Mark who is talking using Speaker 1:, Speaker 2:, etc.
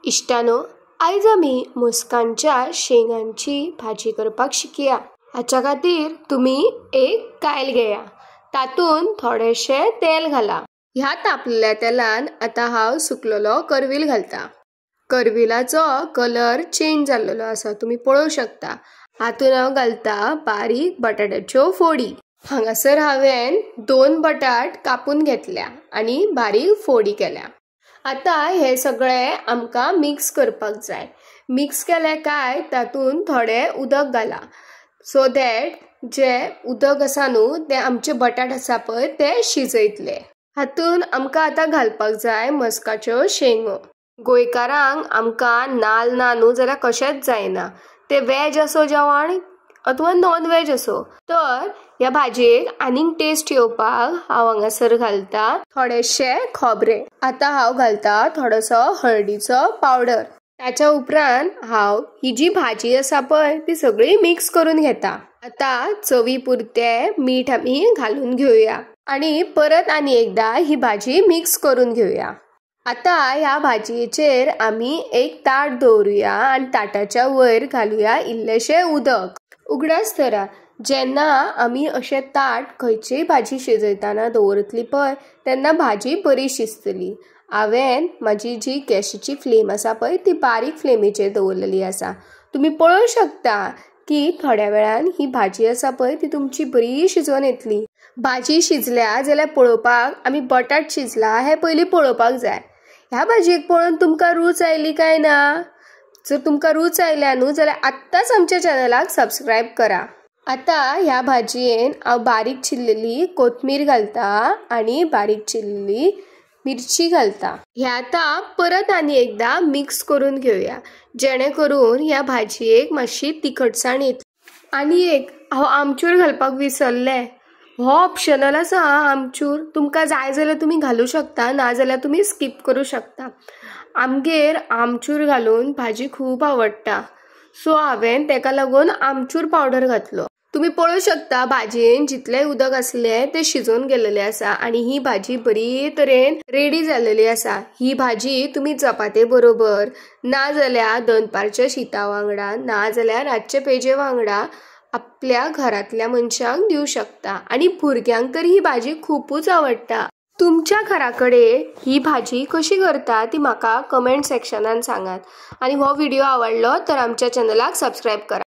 Speaker 1: इश्टानो, आयज आमी मुस्कांच्या शेंगांची भाजी करपाक शिकया। हाच्या खातीर तुमी एक कायल घेया, तातून थोडेशे तेल घाला। ह्या तापलेल्या तेलान आता हांव सुकलेलो करवील घालता। करविलाचो कलर चेंज जाल्लो आसा, तुम्ही पळोवंक शकता। हातून हांव घालता बारीक बटाट्याच्यो फोडी। हांगासर हांवें 2 बटाट कापून घेतल्या आणि बारीक फोडी केल्या। आता हे सगळे आमकां मिक्स करपाक जाय। मिक्स केले काय तातून थोडे उदक घाला, सो दॅट जे उदक आसा न्हू ते आमचे बटाट आसा पळय ते शिजयतले। हातून आमकां आता घालपाक जाय मस्काच्यो शेंगो। गोंयकारांक आमकां नाल्ल ना न्हू जाल्यार कशेंच जायना, ते वेज असो जेवण अथवा नॉन वेज असो। तर ह्या भाजयेक आनीक टेस्ट येवपाक हांव हांगासर घालता थोडेशे खोबरे। आता हांव घालता थोडोसो हळदीचो पावडर। ताच्या उपरांत हांव ही जी भाजी आसा पळय ती सगळी मिक्स करून घेता। आता चवी पुरते मीठ आमी घालून घेवया आणि परत आनी एकदा ही भाजी मिक्स करून घेवया। आता ह्या भाजयेचेर आमी एक ताट दवरुया आणि ताटाच्या वयर घालुया इल्लेशे उदक। उगडास धरा, जेन्ना आमी अशें ताट खंयचीय भाजी शिजयतना दवरतली पळय तेन्ना भाजी बरी शिजतली। हांवें म्हाजी जी गॅसाची फ्लेम आसा पळय ती बारीक फ्लेमीचेर दवरलेली आसा। तुम्ही पळोवंक शकता की थोड्या वेळान ही भाजी आसा पळय ती तुमची बरी शिजोन येतली। भाजी शिजल्या जाल्यार पळोवपाक आमी बटाट शिजला हे पयलीं पळोवपाक जाय। ह्या भाजयेक पळोवन तुमकां रूच आयली काय ना? जर तुमकां रूच आयल्या न्हू जाल्यार आत्ताच आमच्या चॅनलाक सबस्क्राईब करा। आता ह्या भाजयेन हांव बारीक चिरलेली कोथमीर घालता आणि बारीक चिरलेली मिरची घालता। हे आता परत आनी एकदा मिक्स करून घेवया, जेणे करून ह्या भाजयेक मातशी तिखटसाण येतली। आनी एक हांव आमचूर घालपाक विसरले, हो ऑप्शनल आसा आमचूर, तुमकां जाय जाल्यार तुमी घालू शकता, ना जाल्यार तुमी स्किप करू शकता। आमगेर आमचूर घालून भाजी खूब आवडटा, सो हांवें तेका लागून आमचूर पावडर घातलो। तुम्ही पळोवंक शकता भाजयेन जितले उदक आसले ते शिजोन गेलेले आसा आणि ही भाजी बरी तरेन रेडी जाल्लेली आसा। ही भाजी तुम्ही चपाते बरोबर, ना जाल्यार दनपारच्या शीता वांगडा, ना जाल्यार रातचे पेजे वांगडा आपल्या घरातल्या मनशांक दिवं शकता आणि भुरग्यांक तर ही भाजी खूपच आवडटा। तुमच्या घराकडे ही भाजी कशी करता ती म्हाका कमेंट सेक्शनान सांगात आणि हो व्हिडिओ आवडलो तर आमच्या चॅनलाक सबस्क्राईब करा।